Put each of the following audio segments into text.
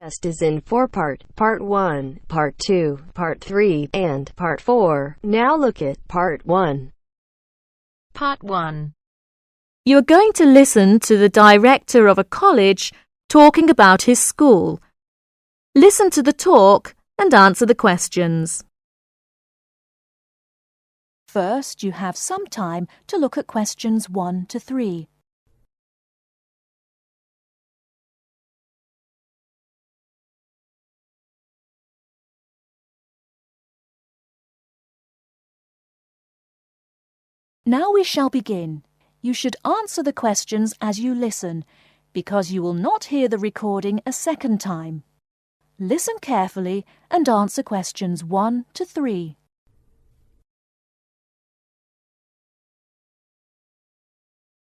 Test is in 4-part, Part 1, Part 2, Part 3, and Part 4. Now look at Part 1. Part 1. You are going to listen to the director of a college talking about his school. Listen to the talk and answer the questions. First, you have some time to look at questions 1 to 3. Now we shall begin. You should answer the questions as you listen, because you will not hear the recording a second time. Listen carefully and answer questions 1 to 3.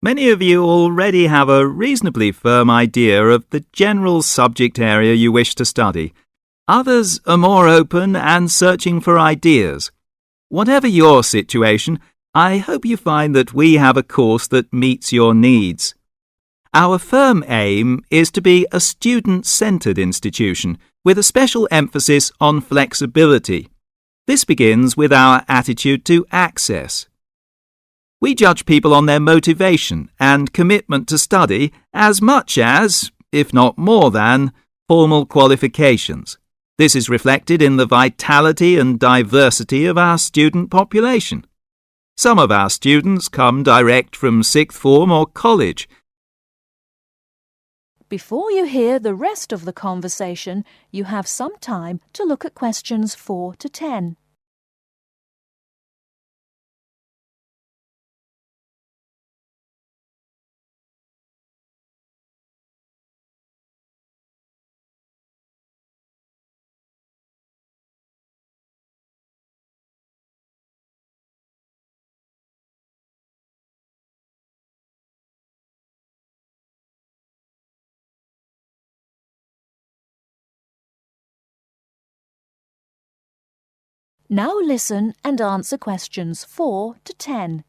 Many of you already have a reasonably firm idea of the general subject area you wish to study. Others are more open and searching for ideas. Whatever your situation, I hope you find that we have a course that meets your needs. Our firm aim is to be a student-centred institution with a special emphasis on flexibility. This begins with our attitude to access. We judge people on their motivation and commitment to study as much as, if not more than, formal qualifications. This is reflected in the vitality and diversity of our student population. Some of our students come direct from sixth form or college. Before you hear the rest of the conversation, you have some time to look at questions 4 to 10. Now listen and answer questions 4 to 10.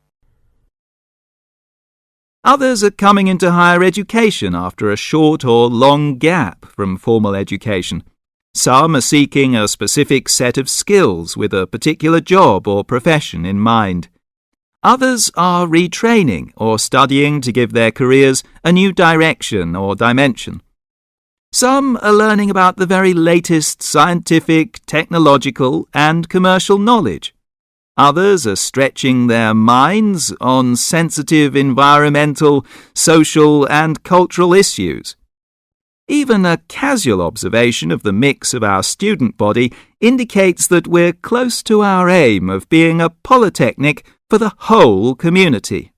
Others are coming into higher education after a short or long gap from formal education. Some are seeking a specific set of skills with a particular job or profession in mind. Others are retraining or studying to give their careers a new direction or dimension. Some are learning about the very latest scientific, technological and commercial knowledge. Others are stretching their minds on sensitive environmental, social and cultural issues. Even a casual observation of the mix of our student body indicates that we're close to our aim of being a polytechnic for the whole community.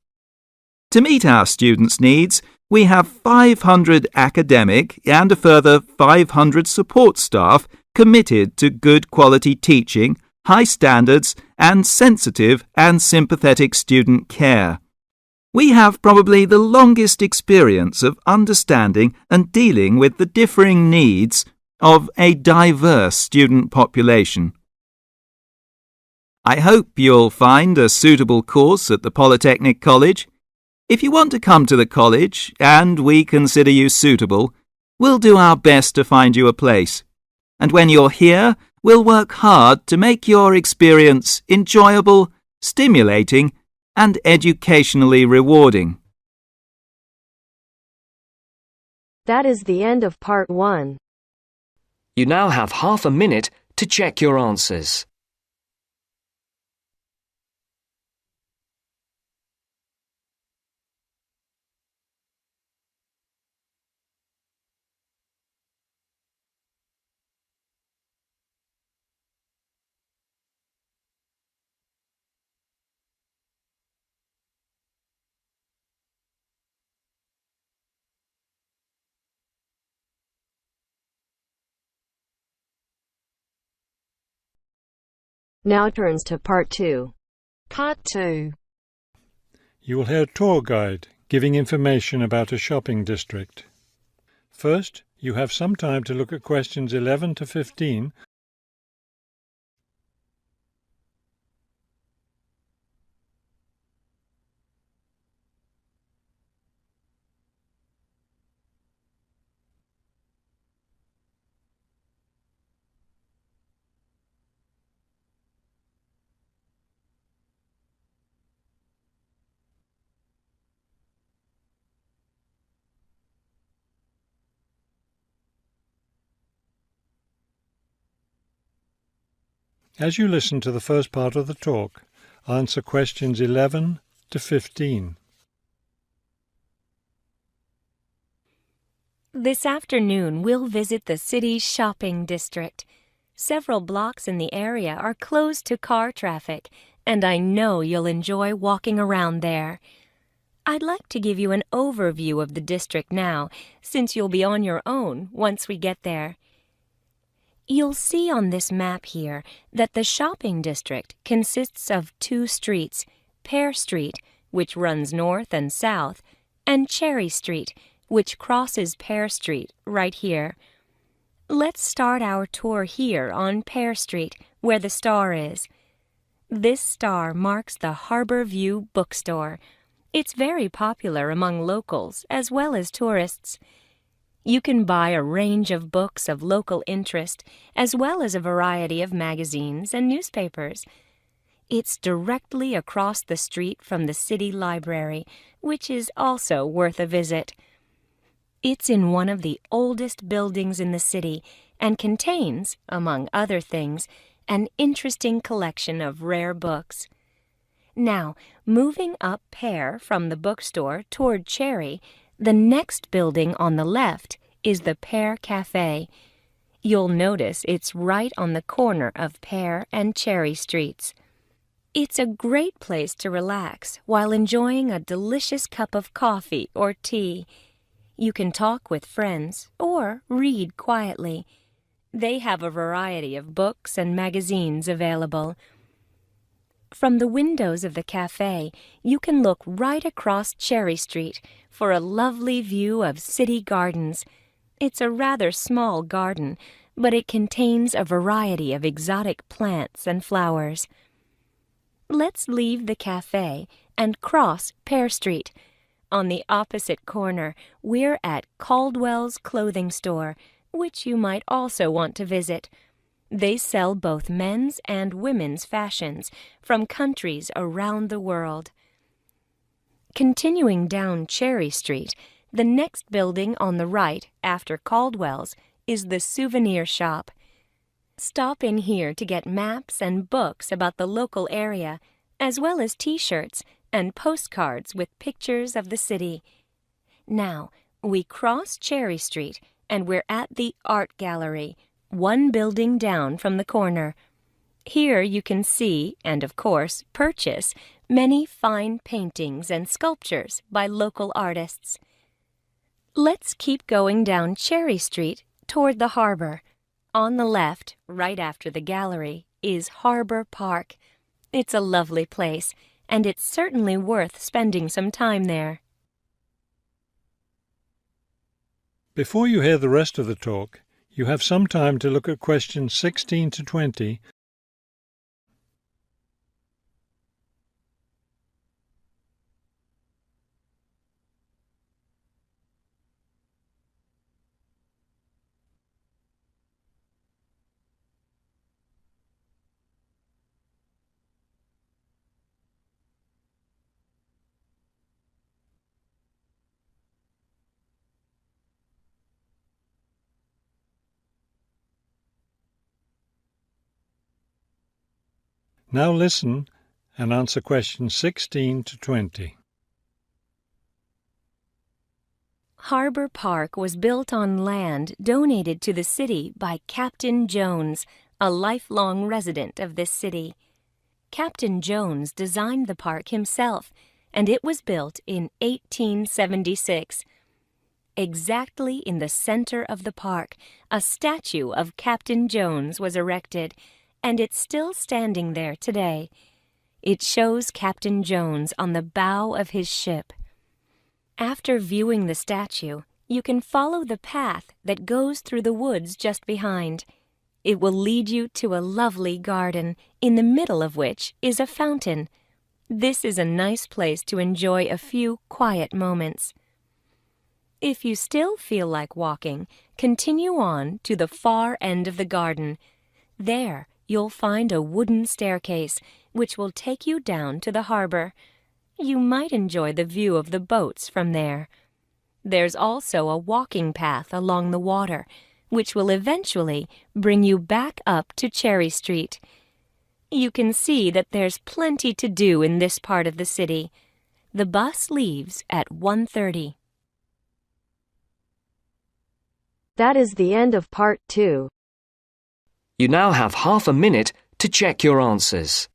To meet our students' needs, we have 500 academic and a further 500 support staff committed to good quality teaching, high standards, and sensitive and sympathetic student care. We have probably the longest experience of understanding and dealing with the differing needs of a diverse student population. I hope you'll find a suitable course at the Polytechnic College. If you want to come to the college and we consider you suitable, we'll do our best to find you a place. And when you're here, we'll work hard to make your experience enjoyable, stimulating, and educationally rewarding. That is the end of Part 1. You now have half a minute to check your answers. Now turns to Part 2. Part 2. You will hear a tour guide giving information about a shopping district. First, you have some time to look at questions 11 to 15. As you listen to the first part of the talk, answer questions 11 to 15. This afternoon, we'll visit the city's shopping district. Several blocks in the area are closed to car traffic, and I know you'll enjoy walking around there. I'd like to give you an overview of the district now, since you'll be on your own once we get there. You'll see on this map here that the shopping district consists of two streets, Pear Street, which runs north and south, and Cherry Street, which crosses Pear Street right here. Let's start our tour here on Pear Street, where the star is. This star marks the Harborview Bookstore. It's very popular among locals as well as tourists. You can buy a range of books of local interest, as well as a variety of magazines and newspapers. It's directly across the street from the city library, which is also worth a visit. It's in one of the oldest buildings in the city and contains, among other things, an interesting collection of rare books. Now, moving up Pear from the bookstore toward Cherry, the next building on the left is the Pear Cafe. You'll notice it's right on the corner of Pear and Cherry Streets. It's a great place to relax while enjoying a delicious cup of coffee or tea. You can talk with friends or read quietly. They have a variety of books and magazines available. From the windows of the cafe, you can look right across Cherry Street for a lovely view of city gardens. It's a rather small garden, but it contains a variety of exotic plants and flowers. Let's leave the cafe and cross Pear Street. On the opposite corner, we're at Caldwell's clothing store, which you might also want to visit. They sell both men's and women's fashions from countries around the world. Continuing down Cherry Street, the next building on the right after Caldwell's is the souvenir shop. Stop in here to get maps and books about the local area, as well as t-shirts and postcards with pictures of the city. Now, we cross Cherry Street and we're at the Art Gallery, one building down from the corner. Here you can see, and of course purchase, many fine paintings and sculptures by local artists. Let's keep going down Cherry Street toward the harbor. On the left, right after the gallery, is Harbor Park. It's a lovely place, and it's certainly worth spending some time there. Before you hear the rest of the talk, you have some time to look at questions 16 to 20. Now listen and answer questions 16 to 20. Harbor Park was built on land donated to the city by Captain Jones, a lifelong resident of this city. Captain Jones designed the park himself, and it was built in 1876. Exactly in the center of the park, a statue of Captain Jones was erected, and it's still standing there today. It shows Captain Jones on the bow of his ship. After viewing the statue, you can follow the path that goes through the woods just behind. It will lead you to a lovely garden, in the middle of which is a fountain. This is a nice place to enjoy a few quiet moments. If you still feel like walking, continue on to the far end of the garden. There, you'll find a wooden staircase, which will take you down to the harbor. You might enjoy the view of the boats from there. There's also a walking path along the water, which will eventually bring you back up to Cherry Street. You can see that there's plenty to do in this part of the city. The bus leaves at 1:30. That is the end of part 2. You now have half a minute to check your answers.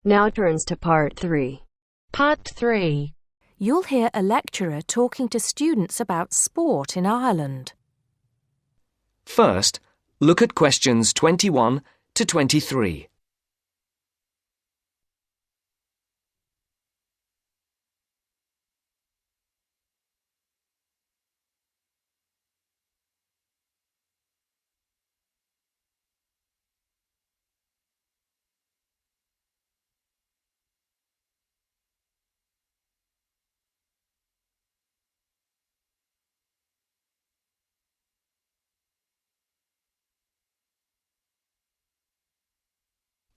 Now turns to part 3. Part 3. You'll hear a lecturer talking to students about sport in Ireland. First, look at questions 21 to 23.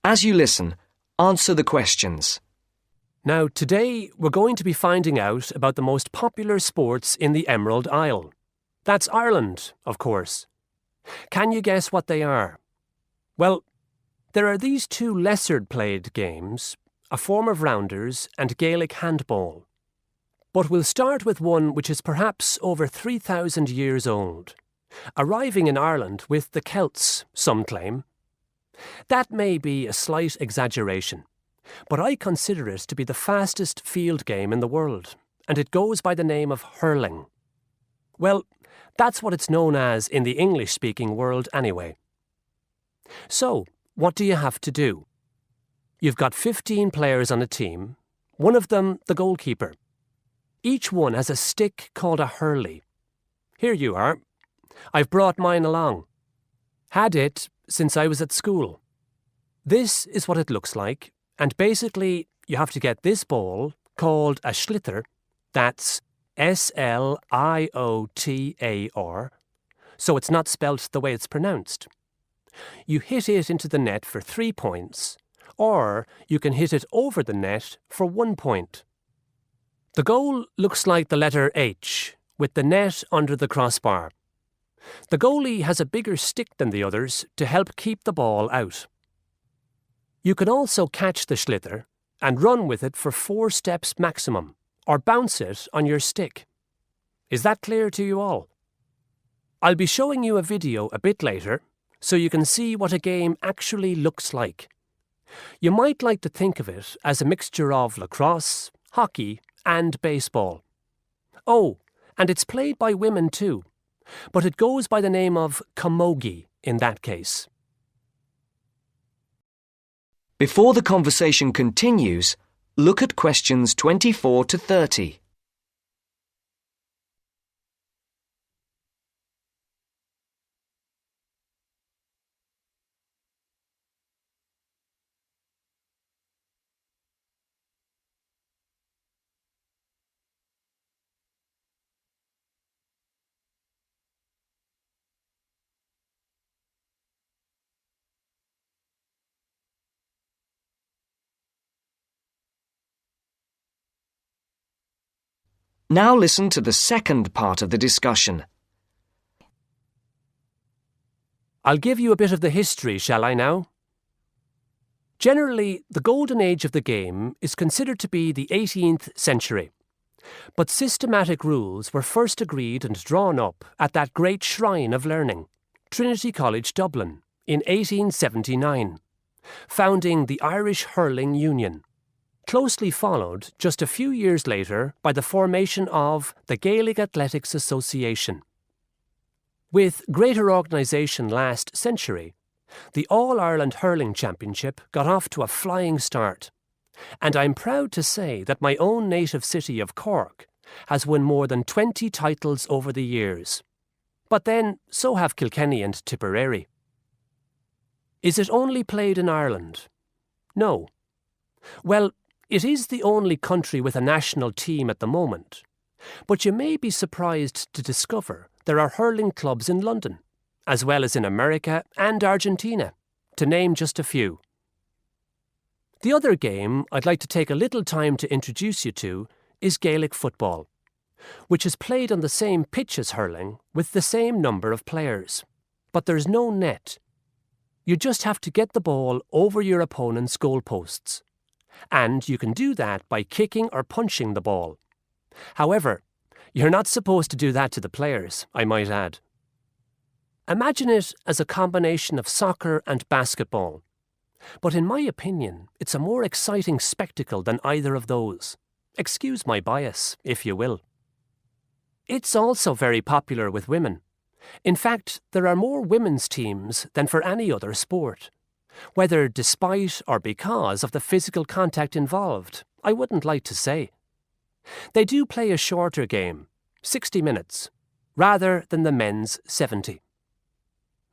As you listen, answer the questions. Now, today we're going to be finding out about the most popular sports in the Emerald Isle. That's Ireland, of course. Can you guess what they are? Well, there are these two lesser-played games, a form of rounders and Gaelic handball. But we'll start with one which is perhaps over 3,000 years old, arriving in Ireland with the Celts, some claim. That may be a slight exaggeration, but I consider it to be the fastest field game in the world, and it goes by the name of hurling. Well, that's what it's known as in the English-speaking world anyway. So, what do you have to do? You've got 15 players on a team, one of them the goalkeeper. Each one has a stick called a hurley. Here you are. I've brought mine along. Had it since I was at school. This is what it looks like, and basically you have to get this ball, called a sliotar, that's S-L-I-O-T-A-R, so it's not spelt the way it's pronounced. You hit it into the net for 3 points, or you can hit it over the net for 1 point. The goal looks like the letter H, with the net under the crossbar. The goalie has a bigger stick than the others to help keep the ball out. You can also catch the sliotar and run with it for 4 steps maximum, or bounce it on your stick. Is that clear to you all? I'll be showing you a video a bit later, so you can see what a game actually looks like. You might like to think of it as a mixture of lacrosse, hockey, and baseball. Oh, and it's played by women too, but it goes by the name of camogie in that case. Before the conversation continues, look at questions 24 to 30. Now listen to the second part of the discussion. I'll give you a bit of the history, shall I now? Generally, the golden age of the game is considered to be the 18th century. But systematic rules were first agreed and drawn up at that great shrine of learning, Trinity College Dublin, in 1879, founding the Irish Hurling Union. Closely followed just a few years later by the formation of the Gaelic Athletics Association. With greater organisation last century, the All-Ireland Hurling Championship got off to a flying start, and I'm proud to say that my own native city of Cork has won more than 20 titles over the years. But then, so have Kilkenny and Tipperary. Is it only played in Ireland? No. Well, it is the only country with a national team at the moment. But you may be surprised to discover there are hurling clubs in London, as well as in America and Argentina, to name just a few. The other game I'd like to take a little time to introduce you to is Gaelic Football, which is played on the same pitch as hurling with the same number of players. But there's no net. You just have to get the ball over your opponent's goalposts. And you can do that by kicking or punching the ball. However, you're not supposed to do that to the players, I might add. Imagine it as a combination of soccer and basketball. But in my opinion, it's a more exciting spectacle than either of those. Excuse my bias, if you will. It's also very popular with women. In fact, there are more women's teams than for any other sport. Whether despite or because of the physical contact involved, I wouldn't like to say. They do play a shorter game, 60 minutes, rather than the men's 70.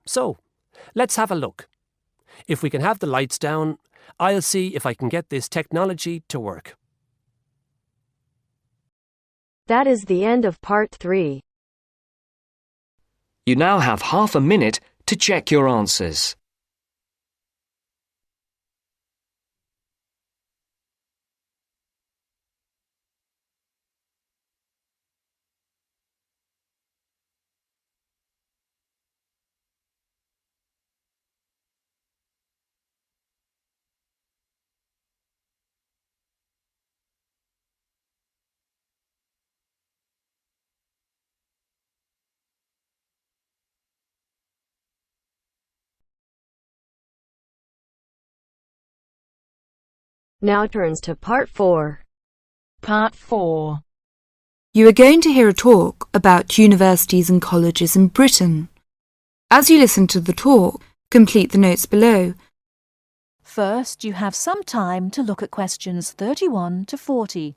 So, let's have a look. If we can have the lights down, I'll see if I can get this technology to work. That is the end of part 3. You now have half a minute to check your answers. Now turns to part 4. Part 4. You are going to hear a talk about universities and colleges in Britain. As you listen to the talk, complete the notes below. First, you have some time to look at questions 31 to 40.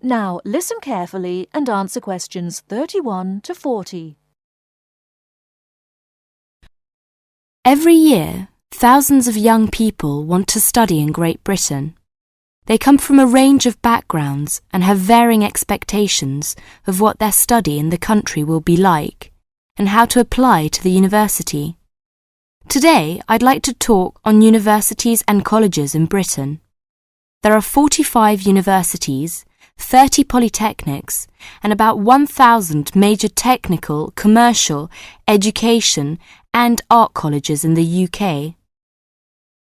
Now, listen carefully and answer questions 31 to 40. Every year, thousands of young people want to study in Great Britain. They come from a range of backgrounds and have varying expectations of what their study in the country will be like and how to apply to the university. Today, I'd like to talk on universities and colleges in Britain. There are 45 universities, 30 polytechnics, and about 1,000 major technical, commercial, education and art colleges in the UK.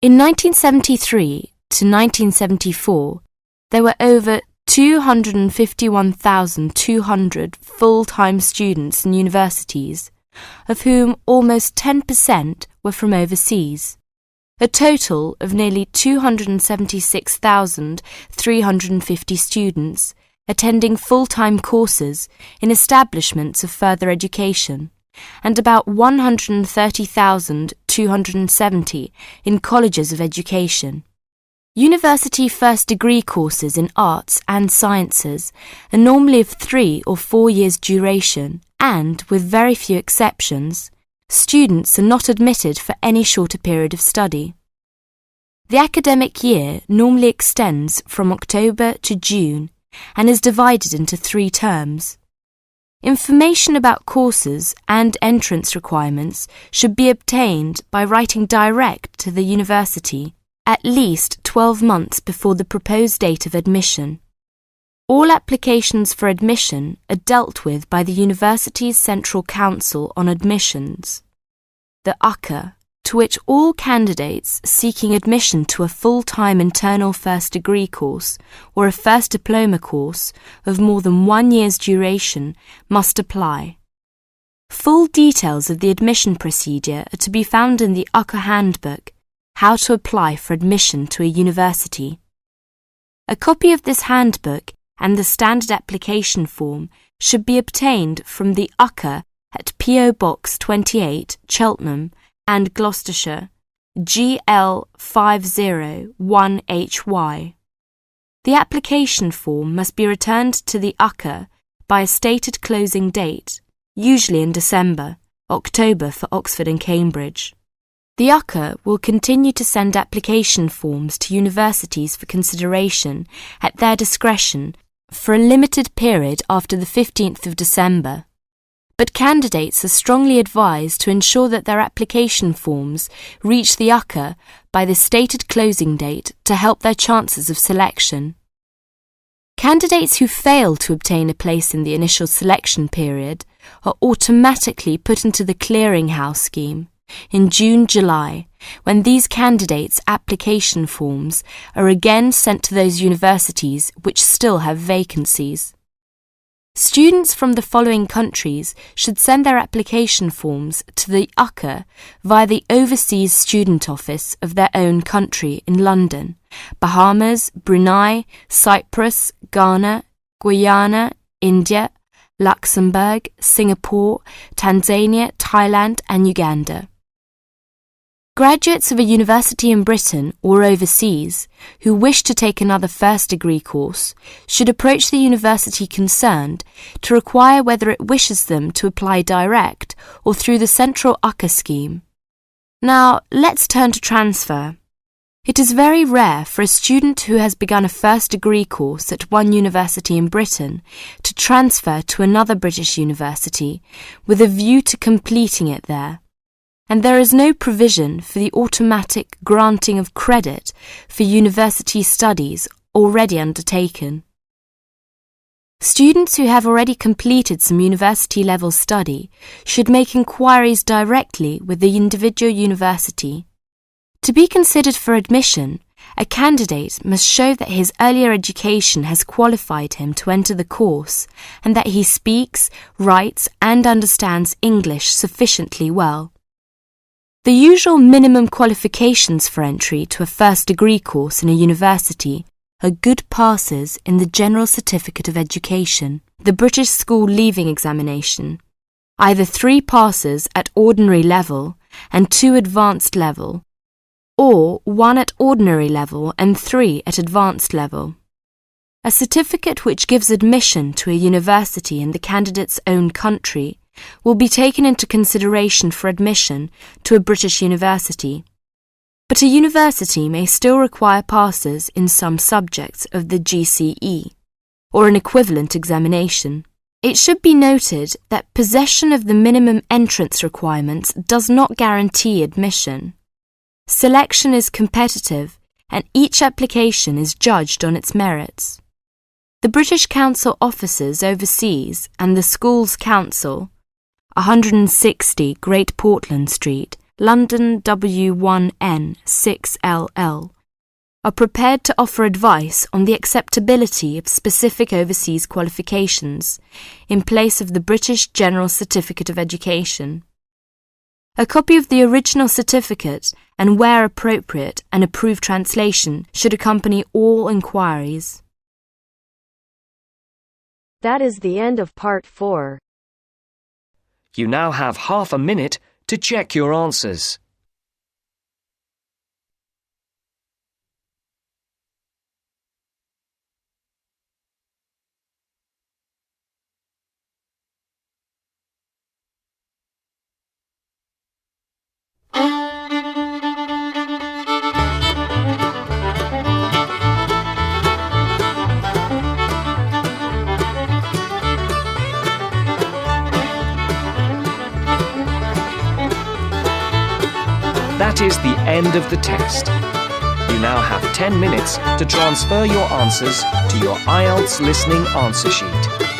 In 1973 to 1974, there were over 251,200 full-time students in universities, of whom almost 10% were from overseas. A total of nearly 276,350 students attending full-time courses in establishments of further education, and about 130,270 in colleges of education. University first degree courses in arts and sciences are normally of 3 or 4 years duration, and, with very few exceptions, students are not admitted for any shorter period of study. The academic year normally extends from October to June and is divided into 3 terms. Information about courses and entrance requirements should be obtained by writing direct to the university at least 12 months before the proposed date of admission. All applications for admission are dealt with by the University's Central Council on Admissions, the UCA, to which all candidates seeking admission to a full-time internal first degree course or a first diploma course of more than 1 year's duration must apply. Full details of the admission procedure are to be found in the UCA Handbook, How to Apply for Admission to a University. A copy of this handbook and the standard application form should be obtained from the UCA at P.O. Box 28, Cheltenham and Gloucestershire, GL 501HY. The application form must be returned to the UCA by a stated closing date, usually in December, October for Oxford and Cambridge. The UCA will continue to send application forms to universities for consideration at their discretion for a limited period after the 15th of December. But candidates are strongly advised to ensure that their application forms reach the UCA by the stated closing date to help their chances of selection. Candidates who fail to obtain a place in the initial selection period are automatically put into the clearinghouse scheme in June-July, when these candidates' application forms are again sent to those universities which still have vacancies. Students from the following countries should send their application forms to the UCA via the Overseas Student Office of their own country in London: Bahamas, Brunei, Cyprus, Ghana, Guyana, India, Luxembourg, Singapore, Tanzania, Thailand and Uganda. Graduates of a university in Britain or overseas who wish to take another first degree course should approach the university concerned to inquire whether it wishes them to apply direct or through the central UCA scheme. Now, let's turn to transfer. It is very rare for a student who has begun a first degree course at one university in Britain to transfer to another British university with a view to completing it there. And there is no provision for the automatic granting of credit for university studies already undertaken. Students who have already completed some university-level study should make inquiries directly with the individual university. To be considered for admission, a candidate must show that his earlier education has qualified him to enter the course and that he speaks, writes and understands English sufficiently well. The usual minimum qualifications for entry to a first degree course in a university are good passes in the General Certificate of Education, the British School Leaving Examination, either 3 passes at ordinary level and 2 advanced level, or 1 at ordinary level and 3 at advanced level. A certificate which gives admission to a university in the candidate's own country will be taken into consideration for admission to a British university, but a university may still require passes in some subjects of the GCE, or an equivalent examination. It should be noted that possession of the minimum entrance requirements does not guarantee admission. Selection is competitive, and each application is judged on its merits. The British Council offices overseas and the Schools Council, 160 Great Portland Street, London W1N 6LL, are prepared to offer advice on the acceptability of specific overseas qualifications in place of the British General Certificate of Education. A copy of the original certificate and, where appropriate, an approved translation should accompany all inquiries. That is the end of Part 4. You now have half a minute to check your answers. That is the end of the test. You now have 10 minutes to transfer your answers to your IELTS Listening answer sheet.